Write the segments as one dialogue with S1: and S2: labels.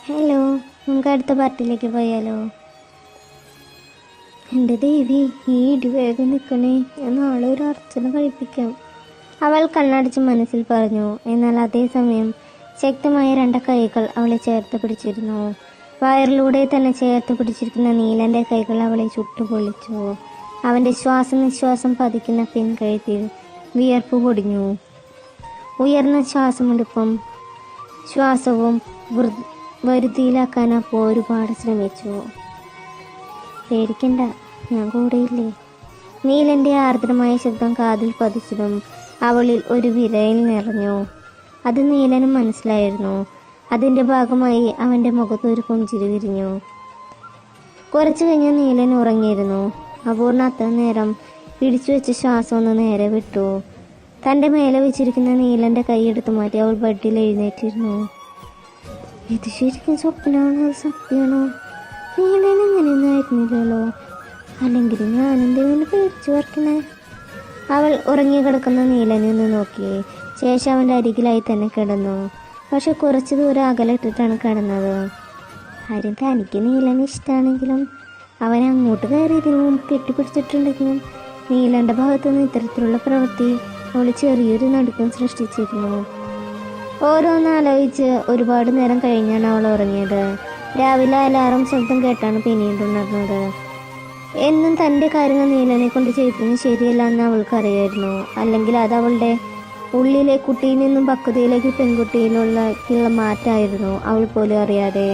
S1: Hello, നമുക്ക് അടുത്ത പാർട്ടിയിലേക്ക് പോയാലോ? എൻ്റെ ദേവി, ഈ ഇടി വേഗം നിൽക്കണേ, ഞാൻ നാളെ ഒരു അർച്ചന കഴിപ്പിക്കാം. അവൾ കണ്ണടച്ച് മനസ്സിൽ പറഞ്ഞു. എന്നാൽ അതേസമയം ശക്തമായ രണ്ട് കൈകൾ അവളെ ചേർത്ത് പിടിച്ചിരുന്നു. വയറിലൂടെ തന്നെ ചേർത്ത് പിടിച്ചിരിക്കുന്ന നീലൻ്റെ കൈകൾ അവളെ ചുട്ടുപൊള്ളിച്ചു. അവൻ്റെ ശ്വാസനിശ്വാസം പതിക്കുന്ന പിൻകഴുത്തിൽ വിയർപ്പ് പൊടിഞ്ഞു. ഉയർന്ന ശ്വാസമെടുപ്പും ശ്വാസവും വരുതിയിലാക്കാൻ അപ്പോൾ ഒരുപാട് ശ്രമിച്ചു. പേടിക്കണ്ട, ഞാൻ കൂടെയില്ലേ. നീലൻ്റെ ആർദ്രമായ ശബ്ദം കാതിൽ പതിച്ചതും അവളിൽ ഒരു വിരയിൽ നിറഞ്ഞു. അത് നീലനും മനസ്സിലായിരുന്നു. അതിൻ്റെ ഭാഗമായി അവൻ്റെ മുഖത്ത് ഒരു പുഞ്ചിരി വിരിഞ്ഞു. കുറച്ചു കഴിഞ്ഞ് നീലൻ ഉറങ്ങിയിരുന്നു. അപൂർണ അത്ര നേരം പിടിച്ചു വെച്ച ശ്വാസം ഒന്ന് നേരെ വിട്ടു. തൻ്റെ മേലെ വെച്ചിരിക്കുന്ന നീലൻ്റെ കൈയെടുത്തു മാറ്റി അവൾ ബെഡിൽ എഴുന്നേറ്റിരുന്നു. ഇത് ശരിക്കും സ്വപ്നമാണോ, അത് സത്യമാണോ? നീലൻ അങ്ങനെയൊന്നും ആയിരുന്നില്ലല്ലോ. അല്ലെങ്കിൽ ഞാനെന്തെങ്കിലും പേടിച്ചു വർക്കണേ. അവൾ ഉറങ്ങിക്കിടക്കുന്ന നീലനെ ഒന്ന് നോക്കി. ശേഷം അവൻ്റെ അരികിലായി തന്നെ കിടന്നു. പക്ഷെ കുറച്ച് ദൂരം അകലിട്ടിട്ടാണ് കിടന്നത്. കാര്യം തനിക്ക് നീലനെ ഇഷ്ടമാണെങ്കിലും അവൻ അങ്ങോട്ട് കയറിയതിനു മുമ്പ് കെട്ടിപ്പിടിച്ചിട്ടുണ്ടെങ്കിലും നീലൻ്റെ ഭാഗത്തുനിന്ന് ഇത്തരത്തിലുള്ള പ്രവൃത്തി അവൾ ചെറിയൊരു നടുക്കം സൃഷ്ടിച്ചിരുന്നു. ഓരോന്നാലോചിച്ച് ഒരുപാട് നേരം കഴിഞ്ഞാണ് അവൾ ഉറങ്ങിയത്. രാവിലെ അലാറം ശബ്ദം കേട്ടാണ് പിന്നീട് ഉണർന്നത്. എന്നും തൻ്റെ കാര്യങ്ങൾ നീലനെ കൊണ്ട് ചെയ്യിക്കുന്നത് ശരിയല്ല എന്ന് അവൾക്കറിയായിരുന്നു. അല്ലെങ്കിൽ അത് അവളുടെ ഉള്ളിലെ കുട്ടിയിൽ നിന്നും പക്വതയിലേക്ക് പെൺകുട്ടിയിലുള്ള മാറ്റമായിരുന്നു. അവൾ പോലും അറിയാതെ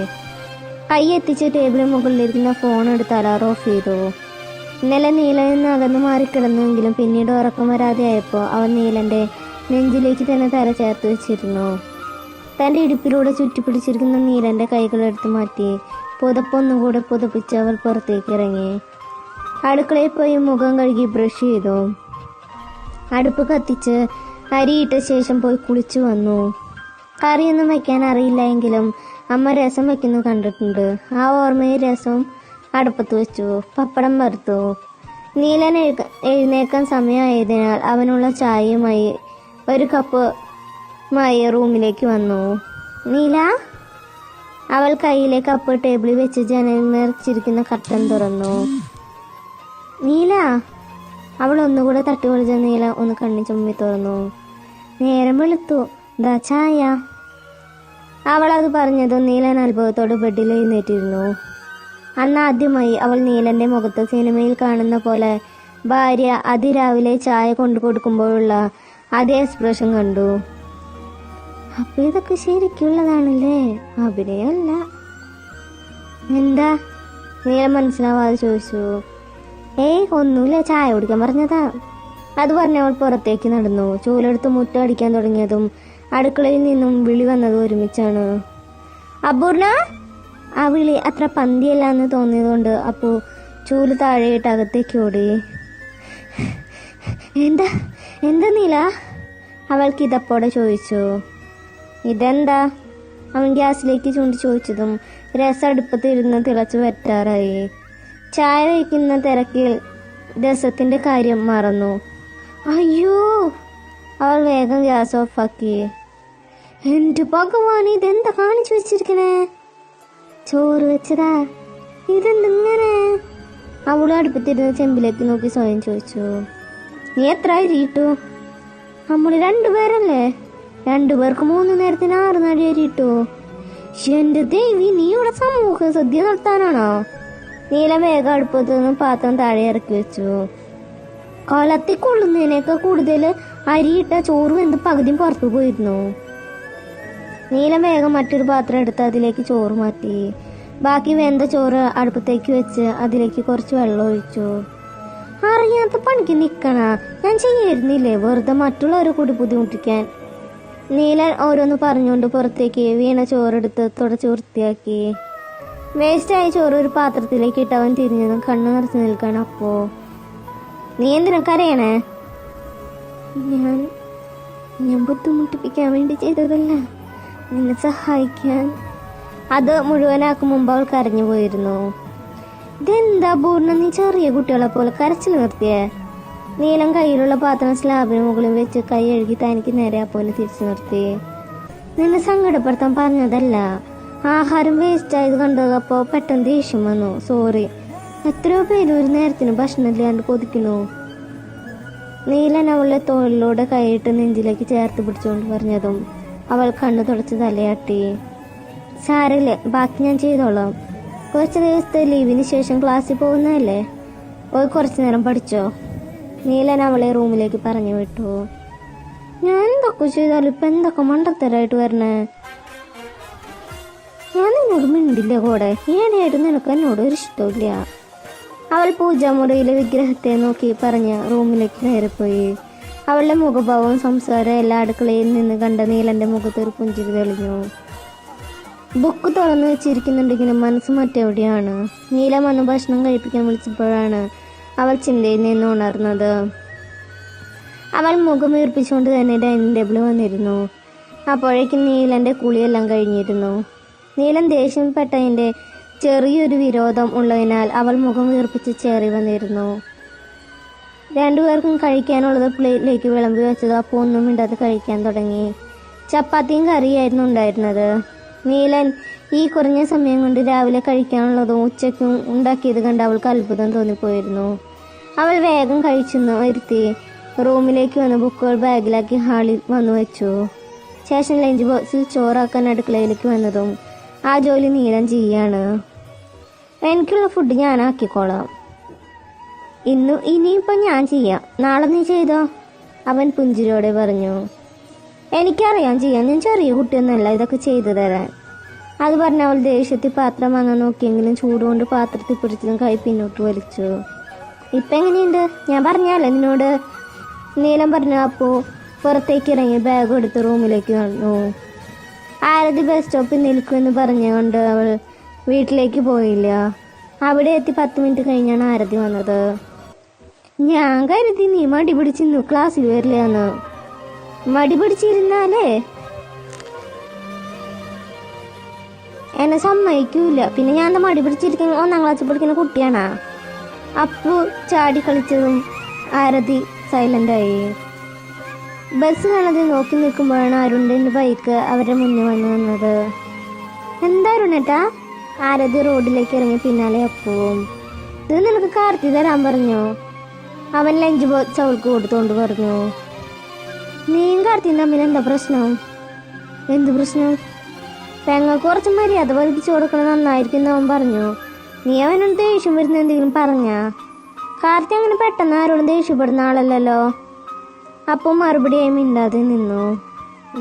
S1: കൈ എത്തിച്ച് ടേബിളിന് മുകളിലിരിക്കുന്ന ഫോൺ എടുത്ത് അലാറം ഓഫ് ചെയ്തു. ഇന്നലെ നീലനിൽ നിന്ന് അകന്നു മാറിക്കിടന്നുവെങ്കിലും പിന്നീട് ഉറക്കം വരാതെ ആയപ്പോൾ അവൻ നീലൻ്റെ നെഞ്ചിലേക്ക് തന്നെ തല ചേർത്ത് വെച്ചിരുന്നു. തൻ്റെ ഇടുപ്പിലൂടെ ചുറ്റിപ്പിടിച്ചിരിക്കുന്ന നീലൻ്റെ കൈകളെടുത്ത് മാറ്റി പുതപ്പൊന്നുകൂടെ പുതപ്പിച്ച് അവൾ പുറത്തേക്ക് ഇറങ്ങി. അടുക്കളയിൽ പോയി മുഖം കഴുകി ബ്രഷ് ചെയ്തു. അടുപ്പ് കത്തിച്ച് അരിയിട്ട ശേഷം പോയി കുളിച്ചു വന്നു. കറിയൊന്നും വയ്ക്കാൻ അറിയില്ല എങ്കിലും അമ്മ രസം വയ്ക്കുന്നു കണ്ടിട്ടുണ്ട്. ആ ഓർമ്മയിൽ രസം അടുപ്പത്ത് വെച്ചു. പപ്പടം വറുത്തു. നീലൻ എഴുന്നേക്കാൻ സമയമായതിനാൽ അവനുള്ള ചായയുമായി ഒരു കപ്പുമായി റൂമിലേക്ക് വന്നു. നീല, അവൾ കയ്യിലെ കപ്പ് ടേബിളിൽ വെച്ച് ജനൽ നിറച്ചിരിക്കുന്ന കർട്ടൻ തുറന്നു. നീല, അവൾ ഒന്നുകൂടെ തട്ടി വിളിച്ച നീല ഒന്ന് കണ്ണി ചുമ്മി തുറന്നു. നേരം വെളുത്തു, ദാ ചായ. അവൾ അത് പറഞ്ഞതും നീലൻ അത്ഭുതത്തോട് ബെഡിൽ എഴുന്നേറ്റിരുന്നു. അന്ന് ആദ്യമായി അവൾ നീലൻ്റെ മുഖത്ത് സിനിമയിൽ കാണുന്ന പോലെ ഭാര്യ അതിരാവിലെ ചായ കൊണ്ടു കൊടുക്കുമ്പോഴുള്ള അതേ എക്സ്പ്രഷൻ കണ്ടു. അപ്പൊ ഇതൊക്കെ ശരിക്കുള്ളതാണല്ലേ, അഭിനയമല്ല. എന്താ? നീല മനസ്സിലാവാതെ ചോദിച്ചു. ഒന്നുമില്ല, ചായ കുടിക്കാൻ പറഞ്ഞതാ. അത് പറഞ്ഞവൾ പുറത്തേക്ക് നടന്നു. ചൂലെടുത്ത് മുറ്റം അടിക്കാൻ തുടങ്ങിയതും അടുക്കളയിൽ നിന്നും വിളി വന്നതും ഒരുമിച്ചാണ്. അപൂർണ! ആ വിളി അത്ര പന്തിയല്ല എന്ന് തോന്നിയതുകൊണ്ട് അപ്പോൾ ചൂല് താഴെയിട്ട് അകത്തേക്ക് ഓടി. എന്താ എന്താ നീല? അവൾക്ക് ഇതപ്പോടെ ചോദിച്ചു. ഇതെന്താ? അവൻ ഗ്യാസിലേക്ക് ചൂണ്ടി ചോദിച്ചതും രസം അടുപ്പത്തിരുന്ന് തിളച്ചു വറ്റാറായി. ചായ വയ്ക്കുന്ന തിരക്കിൽ രസത്തിൻ്റെ കാര്യം മറന്നു. അയ്യോ! അവൾ വേഗം ഗ്യാസ് ഓഫാക്കി. എൻ്റെ ഭഗവാൻ, ഇതെന്താ കാണിച്ചു വെച്ചിരിക്കണേ? ചോറ് വെച്ചതാ. ഇതെന്തിങ്ങനെ? അവൾ അടുപ്പത്തിരുന്ന് ചെമ്പിലേക്ക് നോക്കി സ്വയം ചോദിച്ചു. നീ എത്ര അരി ഇട്ടു? നമ്മൾ 2 പേരല്ലേ? 2 പേർക്ക് 3 നേരത്തിന് 6 നാഴി അരി ഇട്ടു. എൻ്റെ ദേവി, നീ ഇവിടെ സമൂഹ സദ്യ നടത്താനാണോ? നീല വേഗം അടുപ്പത്ത് നിന്ന് പാത്രം താഴെ ഇറക്കി വെച്ചു. കൊളത്തിൽ കൊള്ളുന്നതിനേക്കാൾ കൂടുതൽ അരിയിട്ട ചോറ് വെന്ത് പകുതിയും പുറത്തു പോയിരുന്നു. നീല വേഗം മറ്റൊരു പാത്രം എടുത്ത് അതിലേക്ക് ചോറ് മാറ്റി. ബാക്കി വെന്ത ചോറ് അടുപ്പത്തേക്ക് വെച്ച് അതിലേക്ക് കുറച്ച് വെള്ളം ഒഴിച്ചു. അറിയാത്ത പണിക്ക് നിൽക്കണ, ഞാൻ ചെയ്യായിരുന്നില്ലേ വെറുതെ മറ്റുള്ളവരെ കൂടി ബുദ്ധിമുട്ടിക്കാൻ. നീലൻ ഓരോന്ന് പറഞ്ഞുകൊണ്ട് പുറത്തേക്ക് വീണ ചോറെടുത്ത് തുടച്ച് വൃത്തിയാക്കി. വേസ്റ്റായ ചോറ് ഒരു പാത്രത്തിലേക്ക് ഇട്ടവൻ തിരിഞ്ഞതും കണ്ണു നിറച്ച് നിൽക്കണം. അപ്പോ നീ എന്തിനാ കരയണേ? ഞാൻ ബുദ്ധിമുട്ടിപ്പിക്കാൻ വേണ്ടി ചെയ്തതല്ല, നിന്നെ സഹായിക്കാൻ. അത് മുഴുവനാക്കും മുമ്പ് അവൾ കരഞ്ഞു പോയിരുന്നു. ഇതെന്താ പൂർണ്ണ, നീ ചെറിയ കുട്ടികളെ പോലെ കരച്ചിൽ നിർത്തിയേ? നീലം കയ്യിലുള്ള പാത്രം സ്ലാബിന് മുകളിൽ വെച്ച് കൈ കഴുകി തനിക്ക് നേരെ അപ്പോലെ തിരിച്ചു നിർത്തി. നിന്നെ സങ്കടപ്പെടുത്താൻ പറഞ്ഞതല്ല, ആഹാരം വേസ്റ്റ് ആയത് കണ്ടപ്പോൾ പെട്ടെന്ന് ദേഷ്യം വന്നു. സോറി. എത്രയോ പേര് ഒരു നേരത്തിന് ഭക്ഷണം ഇല്ലാണ്ട് കൊതിക്കുന്നു. നീലൻ അവളുടെ തോളിലൂടെ കൈയിട്ട് നെഞ്ചിലേക്ക് ചേർത്ത് പിടിച്ചുകൊണ്ട് പറഞ്ഞതും അവൾ കണ്ണു തുടച്ച് തലയാട്ടി. സാരല്ലേ, ബാക്കി ഞാൻ ചെയ്തോളാം. കുറച്ച് ദിവസത്തെ ലീവിന് ശേഷം ക്ലാസ്സിൽ പോകുന്നതല്ലേ, പോയി കുറച്ചു നേരം പഠിച്ചോ. നീലൻ അവളെ റൂമിലേക്ക് പറഞ്ഞു വിട്ടു. ഞാൻ എന്തൊക്കെ ചെയ്താലും ഇപ്പം എന്തൊക്കെ മണ്ടത്തരായിട്ട് വരണേ. ഞാൻ നിന്നോട് മിണ്ടില്ല കൂടെ. ഈയിടെയായിട്ട് നിനക്ക് എന്നോട് ഒരു ഇഷ്ടമില്ല. അവൾ പൂജാമുറിയിലെ വിഗ്രഹത്തെ നോക്കി പറഞ്ഞ് റൂമിലേക്ക് കയറിപ്പോയി. അവളുടെ മുഖഭാവവും സംസാരം എല്ലാ അടുക്കളയിൽ നിന്ന് കണ്ട നീലന്റെ മുഖത്ത് ഒരു പുഞ്ചിരി തെളിഞ്ഞു. ബുക്ക് തുറന്നു വെച്ചിരിക്കുന്നുണ്ടെങ്കിലും മനസ്സ് മറ്റെവിടെയാണ്. നീലം വന്ന് ഭക്ഷണം കഴിപ്പിക്കാൻ വിളിച്ചപ്പോഴാണ് അവൾ ചിന്തയിൽ നിന്ന് ഉണർന്നത്. അവൾ മുഖം വീർപ്പിച്ചുകൊണ്ട് തന്നെ ഡൈനിങ് ടേബിൾ വന്നിരുന്നു. അപ്പോഴേക്കും നീലന്റെ കുളിയെല്ലാം കഴിഞ്ഞിരുന്നു. നീലൻ ദേഷ്യപ്പെട്ടതിൻ്റെ ചെറിയൊരു വിരോധം ഉള്ളതിനാൽ അവൾ മുഖം വീർപ്പിച്ച് ചേറി വന്നിരുന്നു. രണ്ടുപേർക്കും കഴിക്കാനുള്ളത് പ്ലേറ്റിലേക്ക് വിളമ്പി വെച്ചത്. അപ്പോൾ ഒന്നും മിണ്ടാതെ കഴിക്കാൻ തുടങ്ങി. ചപ്പാത്തിയും കറിയായിരുന്നു ഉണ്ടായിരുന്നത്. നീലൻ ഈ കുറഞ്ഞ സമയം കൊണ്ട് രാവിലെ കഴിക്കാനുള്ളതും ഉച്ചയ്ക്കും ഉണ്ടാക്കിയത് കണ്ട് അവൾക്ക് അത്ഭുതം തോന്നിപ്പോയിരുന്നു. അവൾ വേഗം കഴിച്ചെന്ന് വരുത്തി റൂമിലേക്ക് വന്ന് ബുക്കുകൾ ബാഗിലാക്കി ഹാളിൽ വന്നു വെച്ചു. ശേഷം ലഞ്ച് ബോക്സിൽ ചോറാക്കാൻ അടുക്കളയിലേക്ക് വന്നതും ആ ജോലി നീലൻ ചെയ്യാണ്. എനിക്കുള്ള ഫുഡ് ഞാൻ ആക്കിക്കോളാം. ഇനിയിപ്പോൾ ഞാൻ ചെയ്യാം, നാളെ നീ ചെയ്തോ, അവൻ പുഞ്ചിരിയോടെ പറഞ്ഞു. എനിക്കറിയാം ചെയ്യാൻ, ഞാൻ ചെറിയ കുട്ടിയൊന്നുമല്ല ഇതൊക്കെ ചെയ്തു തരാൻ. അത് പറഞ്ഞ അവൾ ദേഷ്യത്തിൽ പാത്രം വാങ്ങാൻ നോക്കിയെങ്കിലും ചൂടുകൊണ്ട് പാത്രത്തിൽ പിടിച്ചതും കൈ പിന്നോട്ട് വലിച്ചു. ഇപ്പം എങ്ങനെയുണ്ട്? ഞാൻ പറഞ്ഞാലേ നിന്നോട്, നീലം പറഞ്ഞു. അപ്പോൾ പുറത്തേക്ക് ഇറങ്ങി ബാഗ് എടുത്ത് റൂമിലേക്ക് വന്നു. ആരതി ബസ് സ്റ്റോപ്പിൽ നിൽക്കുമെന്ന് പറഞ്ഞുകൊണ്ട് അവൾ വീട്ടിലേക്ക് പോയില്ല. അവിടെ എത്തി 10 മിനിറ്റ് കഴിഞ്ഞാണ് ആരതി വന്നത്. ഞാൻ കരുതി നീ മടി പിടിച്ചിരുന്നു ക്ലാസ്സിൽ വരില്ല എന്ന്. മടി പിടിച്ചിരുന്നാലേ എന്നെ സമ്മതിക്കൂല. പിന്നെ ഞാൻ എന്താ മടി പിടിച്ചിരിക്കുന്ന 1ാം ക്ലാസ്സിൽ പഠിക്കുന്ന കുട്ടിയാണാ? അപ്പു ചാടി കളിച്ചതും ആരതി സൈലൻ്റായി. ബസ് കാണാതെ നോക്കി നിൽക്കുമ്പോഴാണ് അരുണിൻ്റെ ബൈക്ക് അവരുടെ മുന്നിൽ വന്നു നിന്നത്. എന്താ അരുണേട്ടാ? ആരതി റോഡിലേക്ക് ഇറങ്ങി പിന്നാലെ അപ്പുവും. ഇത് നിനക്ക് കാർത്തി തരാൻ പറഞ്ഞോ? അവൻ ലഞ്ച് ബോക്സ് അവൾക്ക് കൊടുത്തുകൊണ്ട് പറഞ്ഞു. നീയും കാർത്തിയും തമ്മിൽ എന്താ പ്രശ്നം? എന്ത് പ്രശ്നം? പെങ്ങൾക്ക് കുറച്ച് മര്യാദ പഠിപ്പിച്ചു കൊടുക്കണം, നന്നായിരിക്കും അവൻ പറഞ്ഞു. നീ അവനോട് ദേഷ്യം വരുന്ന എന്തെങ്കിലും പറഞ്ഞാ? കാർത്തി അങ്ങനെ പെട്ടെന്ന് ആരോടും ദേഷ്യപ്പെടുന്ന ആളല്ലല്ലോ. അപ്പോൾ മറുപടിയായി മിണ്ടാതെ നിന്നു.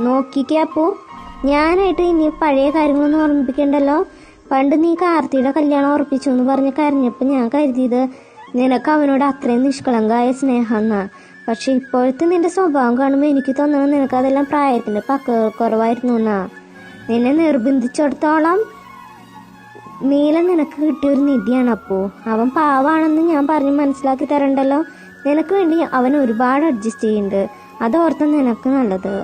S1: നോക്കിക്കേ അപ്പോ, ഞാനായിട്ട് ഇനി പഴയ കാര്യങ്ങളൊന്നും ഓർമ്മിപ്പിക്കണ്ടല്ലോ. പണ്ട് നീ കാർത്തിയുടെ കല്യാണം ഉറപ്പിച്ചു എന്ന് പറഞ്ഞ് കരഞ്ഞപ്പോൾ ഞാൻ കരുതിയത് നിനക്ക് അവനോട് അത്രയും നിഷ്കളങ്കായ സ്നേഹം എന്നാ. പക്ഷെ ഇപ്പോഴത്തെ നിന്റെ സ്വഭാവം കാണുമ്പോൾ എനിക്ക് തോന്നുന്നത് നിനക്ക് അതെല്ലാം പ്രായത്തിൻ്റെ കുറവായിരുന്നു എന്നാ. നിന്നെ നിർബന്ധിച്ചിടത്തോളം നീലം നിനക്ക് കിട്ടിയൊരു നിധിയാണ്. അപ്പോൾ അവൻ പാവാണെന്ന് ഞാൻ പറഞ്ഞ് മനസ്സിലാക്കി തരണ്ടല്ലോ. നിനക്ക് വേണ്ടി അവൻ ഒരുപാട് അഡ്ജസ്റ്റ് ചെയ്യുന്നുണ്ട്, അതോർത്ത് നിനക്ക് നല്ലത്.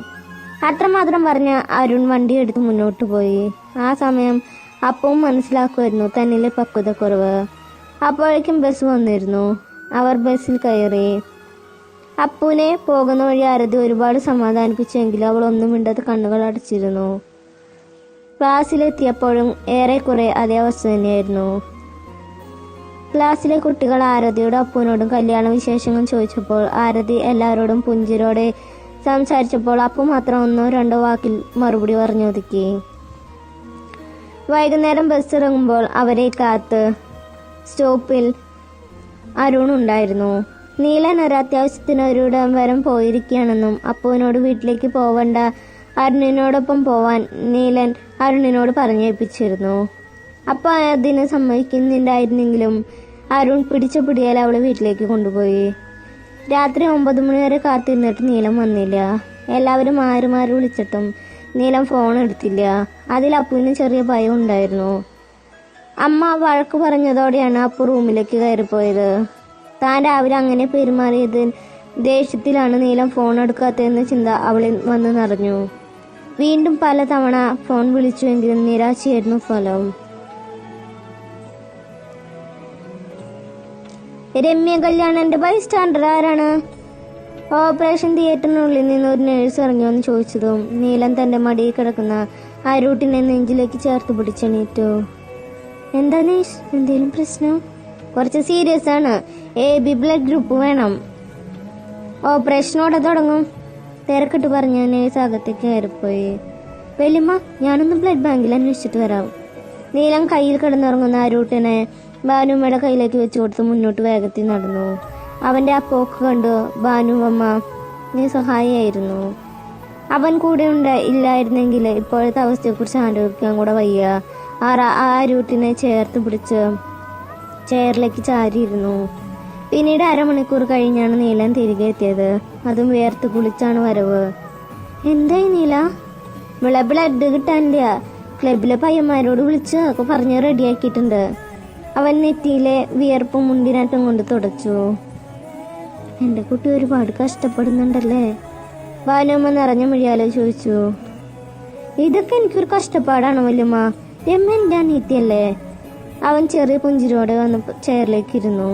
S1: അത്രമാത്രം പറഞ്ഞ അരുൺ വണ്ടി എടുത്ത് മുന്നോട്ട് പോയി. ആ സമയം അപ്പവും മനസ്സിലാക്കുമായിരുന്നു തന്നിലെ പക്വതക്കുറവ്. അപ്പോഴേക്കും ബസ് വന്നിരുന്നു. അവർ ബസ്സിൽ കയറി. അപ്പുവിനെ പോകുന്ന വഴി ആരതി ഒരുപാട് സമാധാനിപ്പിച്ചെങ്കിലും അവൾ ഒന്നും മിണ്ടാതെ കണ്ണുകൾ അടച്ചിരുന്നു. ക്ലാസ്സിലെത്തിയപ്പോഴും ഏറെക്കുറെ അതേ അവസ്ഥ തന്നെയായിരുന്നു. ക്ലാസ്സിലെ കുട്ടികൾ ആരതിയോടും അപ്പുവിനോടും കല്യാണ വിശേഷങ്ങൾ ചോദിച്ചപ്പോൾ ആരതി എല്ലാവരോടും പുഞ്ചിരോടെ സംസാരിച്ചപ്പോൾ അപ്പു മാത്രം 1-2 വാക്കിൽ മറുപടി പറഞ്ഞൊതുക്കി. വൈകുന്നേരം ബസ് ഇറങ്ങുമ്പോൾ അവരെ കാത്ത് സ്റ്റോപ്പിൽ അരുൺ ഉണ്ടായിരുന്നു. നീലൻ ഒരു അത്യാവശ്യത്തിന് ഒരിടം വരെ പോയിരിക്കുകയാണെന്നും അപ്പുവിനോട് വീട്ടിലേക്ക് പോവണ്ട, അരുണിനോടൊപ്പം പോവാൻ നീലൻ അരുണിനോട് പറഞ്ഞേൽപ്പിച്ചിരുന്നു. അപ്പോൾ അതിന് സമ്മതിക്കുന്നുണ്ടായിരുന്നെങ്കിലും അരുൺ പിടിച്ച പിടിയാൽ അവളെ വീട്ടിലേക്ക് കൊണ്ടുപോയി. രാത്രി 9 മണി വരെ കാത്തിരുന്നിട്ട് നീലം വന്നില്ല. എല്ലാവരും മാറി വിളിച്ചിട്ടും നീലം ഫോൺ എടുത്തില്ല. അതിൽ അപ്പുവിന് ചെറിയ ഭയം ഉണ്ടായിരുന്നു. അമ്മ വഴക്ക് പറഞ്ഞതോടെയാണ് അപ്പു റൂമിലേക്ക് കയറിപ്പോയത്. താൻ രാവിലെ അങ്ങനെ പെരുമാറിയത് ദേഷ്യത്തിലാണ് നീലം ഫോൺ എടുക്കാത്തതെന്ന ചിന്ത അവളിൽ വന്ന് നിറഞ്ഞു. വീണ്ടും പല തവണ ഫോൺ വിളിച്ചുവെങ്കിലും നിരാശയായിരുന്നു ഫലം. രമ്യ കല്യാണന്റെ ബൈസ്റ്റാൻഡർ ആരാണ്? ഓപ്പറേഷൻ തിയേറ്ററിനുള്ളിൽ നിന്ന് ഒരു നേഴ്സ് ഇറങ്ങിയോന്ന് ചോദിച്ചതും നീലൻ തന്റെ മടിയിൽ കിടക്കുന്ന ആരൂട്ടിനെ നെഞ്ചിലേക്ക് ചേർത്ത് പിടിച്ചെണീറ്റു. എന്താ നീഷ്, എന്തേലും പ്രശ്നം? കുറച്ച് സീരിയസ് ആണ്. AB ബ്ലഡ് ഗ്രൂപ്പ് വേണം. ഓപ്പറേഷനോടെ തുടങ്ങും. തിരക്കിട്ട് പറഞ്ഞ നേഴ്സ് അകത്തേക്ക് കയറിപ്പോയി. വലിയമ്മ, ഞാനൊന്ന് ബ്ലഡ് ബാങ്കിൽ അന്വേഷിച്ചിട്ട് വരാം. നീലം കയ്യിൽ കിടന്നുറങ്ങുന്ന ആരൂട്ടിനെ ഭാനുമ്മയുടെ കയ്യിലേക്ക് വെച്ചു കൊടുത്ത് മുന്നോട്ട് വേഗത്തിൽ നടന്നു. അവന്റെ ആ പോക്ക് കണ്ടു ഭാനുവമ്മ നിസ്സഹായായിരുന്നു. അവൻ കൂടെ ഇല്ലായിരുന്നെങ്കിൽ ഇപ്പോഴത്തെ അവസ്ഥയെക്കുറിച്ച് ആലോചിക്കാൻ കൂടെ വയ്യ. ആരൂട്ടിനെ ചേർത്ത് പിടിച്ച് ചെയറിലേക്ക് ചാരിയിരുന്നു. പിന്നീട് അരമണിക്കൂർ കഴിഞ്ഞാണ് നീലൻ തിരികെ എത്തിയത്. അതും വേർത്ത് കുളിച്ചാണ് വരവ്. എന്തായി നീല? ബ്ലഡ് കിട്ടാനില്ല. ക്ലബിലെ പയ്യന്മാരോട് വിളിച്ച് ഒക്കെ പറഞ്ഞ് റെഡിയാക്കിയിട്ടുണ്ട്. അവൻ നെറ്റിയിലെ വിയർപ്പും മുണ്ടിനാറ്റം കൊണ്ട് തുടച്ചു. എന്റെ കുട്ടി ഒരുപാട് കഷ്ടപ്പെടുന്നുണ്ടല്ലേ? ഭാനുമ്മ നിറഞ്ഞ മൊഴിയാലോ ചോദിച്ചു. ഇതൊക്കെ എനിക്കൊരു കഷ്ടപ്പാടാണ് വല്യമ്മ. രമ്മ എന്റെ അനീത്തിയല്ലേ? അവൻ ചെറിയ പുഞ്ചിരോടെ വന്ന് ചെയറിലേക്ക് ഇരുന്നു.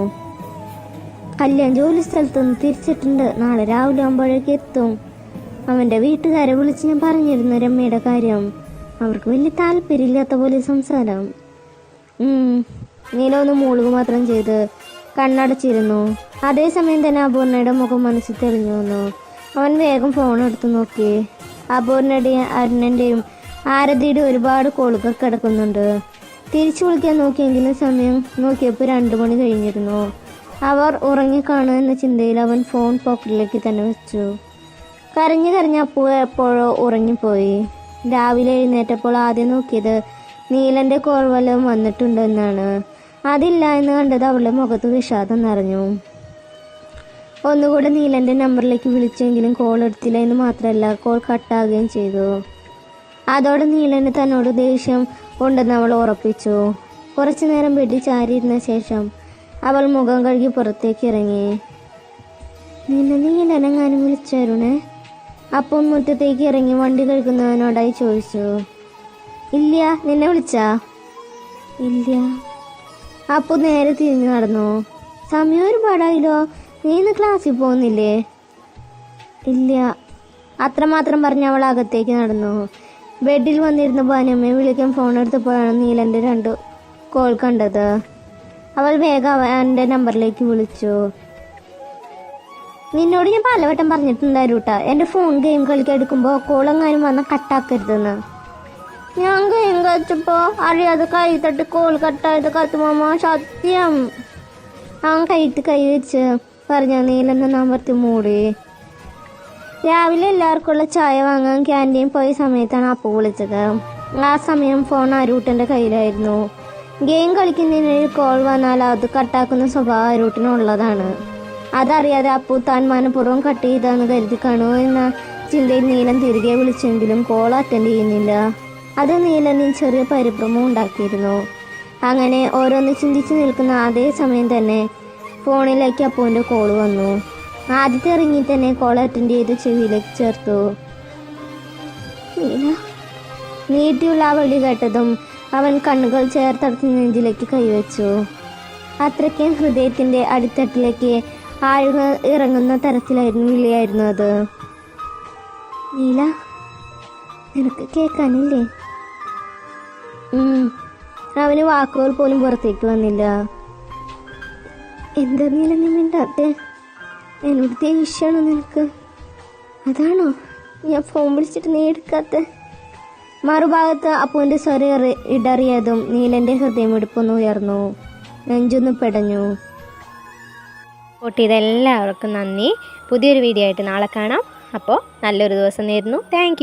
S1: കല്യാൺ ജോലി സ്ഥലത്തുനിന്ന് തിരിച്ചിട്ടുണ്ട്. നാളെ രാവിലെ ആകുമ്പോഴേക്ക് എത്തും. അവന്റെ വീട്ടുകാരെ വിളിച്ച് ഞാൻ പറഞ്ഞിരുന്നു രമ്മയുടെ കാര്യം. അവർക്ക് വലിയ താല്പര്യമില്ലാത്ത പോലെ സംസാരം. നീല ഒന്ന് മൂളുക മാത്രം ചെയ്ത് കണ്ണടച്ചിരുന്നു. അതേസമയം തന്നെ അപൂർണയുടെ മുഖം മനസ്സിൽ തെളിഞ്ഞു വന്നു. അവൻ വേഗം ഫോൺ എടുത്ത് നോക്കി. അപൂർണയുടെയും അരുണന്റെയും ആരതിയുടെ ഒരുപാട് കോളുകൾ കിടക്കുന്നുണ്ട്. തിരിച്ചു വിളിക്കാൻ നോക്കിയെങ്കിലും സമയം നോക്കിയപ്പോൾ 2 മണി കഴിഞ്ഞിരുന്നു. അവർ ഉറങ്ങിക്കാണുക എന്ന ചിന്തയിൽ അവൻ ഫോൺ പോക്കറ്റിലേക്ക് തന്നെ വെച്ചു. കരഞ്ഞ് അപ്പു എപ്പോഴോ ഉറങ്ങിപ്പോയി. രാവിലെ എഴുന്നേറ്റപ്പോൾ ആദ്യം നോക്കിയത് നീലന്റെ കോൾ വല്ലതും വന്നിട്ടുണ്ടെന്നാണ്. അതില്ല എന്ന് കണ്ടത് അവളുടെ മുഖത്ത് വിഷാദം നിറഞ്ഞു. ഒന്നുകൂടെ നീലന്റെ നമ്പറിലേക്ക് വിളിച്ചെങ്കിലും കോൾ എടുത്തില്ല എന്ന് മാത്രമല്ല, കോൾ കട്ടാകുകയും ചെയ്തു. അതോടെ നീലന് തന്നോട് ദേഷ്യം ഉണ്ടെന്ന് അവൾ ഉറപ്പിച്ചു. കുറച്ചു നേരം ബെഡിൽ ചാരിയിരുന്ന ശേഷം അവൾ മുഖം കഴുകി പുറത്തേക്ക് ഇറങ്ങി. നീലനെങ്ങാനും വിളിച്ചായിരുന്നേ? അപ്പം മുറ്റത്തേക്ക് ഇറങ്ങി വണ്ടി കഴിക്കുന്നവനോടായി ചോദിച്ചു. ഇല്ല, നിന്നെ വിളിച്ചാ? ഇല്ല. അപ്പു നേരെ തിരിഞ്ഞു നടന്നു. സമയം ഒരുപാടായില്ലോ, നീ ഇന്ന് ക്ലാസ്സിൽ പോകുന്നില്ലേ? ഇല്ല. അത്രമാത്രം പറഞ്ഞ അവൾ അകത്തേക്ക് നടന്നു. ബെഡിൽ വന്നിരുന്ന ഭാനുമ്മയെ വിളിക്കാൻ ഫോൺ എടുത്തപ്പോഴാണ് നീലന്റെ 2 കോൾ കണ്ടത്. അവൾ വേഗം അവന്റെ നമ്പറിലേക്ക് വിളിച്ചു. നിന്നോട് ഞാൻ പലവട്ടം പറഞ്ഞിട്ടുണ്ടായിരുട്ടാ, എന്റെ ഫോൺ ഗെയിം കളിക്കാൻ എടുക്കുമ്പോ കോളെങ്ങാനും വന്ന കട്ടാക്കരുതെന്ന്. ഞാൻ ഗെയിം കളിച്ചപ്പോ അറിയാതെ കൈ തട്ടി കോൾ കട്ടായത് കത്തുമാമ, സത്യം. അവൻ കൈ വെച്ച് പറഞ്ഞ നീലന്റെ നമ്പർത്തി മൂടി. രാവിലെ എല്ലാവർക്കുള്ള ചായ വാങ്ങാൻ ക്യാൻറ്റീൻ പോയ സമയത്താണ് അപ്പു വിളിച്ചത്. ആ സമയം ഫോൺ ആരൂട്ടന്റെ കയ്യിലായിരുന്നു. ഗെയിം കളിക്കുന്നതിനൊരു കോൾ വന്നാൽ അത് കട്ടാക്കുന്ന സ്വഭാവം ആരൂട്ടിനുള്ളതാണ്. അതറിയാതെ അപ്പു താൻ മനഃപൂർവ്വം കട്ട് ചെയ്താന്ന് കരുതി കാണുമോ എന്ന ചിന്തയിൽ നീലൻ തിരികെ വിളിച്ചെങ്കിലും കോൾ അറ്റൻഡ് ചെയ്യുന്നില്ല. അത് നീലനിൽ ചെറിയ പരിഭ്രമം ഉണ്ടാക്കിയിരുന്നു. അങ്ങനെ ഓരോന്ന് ചിന്തിച്ചു നിൽക്കുന്ന അതേ സമയം തന്നെ ഫോണിലേക്ക് അപ്പുവിന്റെ കോൾ വന്നു. ആദ്യത്തെ ഇറങ്ങി തന്നെ കോൾ അറ്റൻഡ് ചെയ്ത് ചെവിയിലേക്ക് ചേർത്തു. നീട്ടിയുള്ള ആ വിളി കേട്ടതും അവൻ കണ്ണുകൾ ചേർത്തടച്ച് നെഞ്ചിലേക്ക് കൈവച്ചു. അത്രയ്ക്കും ഹൃദയത്തിന്റെ അടിത്തട്ടിലേക്ക് ആഴ്ന്ന് ഇറങ്ങുന്ന തരത്തിലായിരുന്നു വിളിയായിരുന്നു അത്. നീല, നിനക്ക് കേൾക്കാനില്ലേ? അവന് വാക്കുകൾ പോലും പുറത്തേക്ക് വന്നില്ല. എന്താ നീല നീ മിണ്ടാത്തെ? എന്നോട് ദേഷ്യമാണോ നിനക്ക്? അതാണോ ഞാൻ ഫോൺ വിളിച്ചിട്ട് നീ എടുക്കാത്ത? മറുഭാഗത്ത് അപ്പുവിന്റെ സ്വരം ഇടറിയതും നീലന്റെ ഹൃദയമിടിപ്പൊന്ന് ഉയർന്നു, നെഞ്ചൊന്ന് പെടഞ്ഞു.
S2: ഇതെല്ലാവർക്കും നന്ദി. പുതിയൊരു വീഡിയോ ആയിട്ട് നാളെ കാണാം. അപ്പോൾ നല്ലൊരു ദിവസം നേരുന്നു. താങ്ക്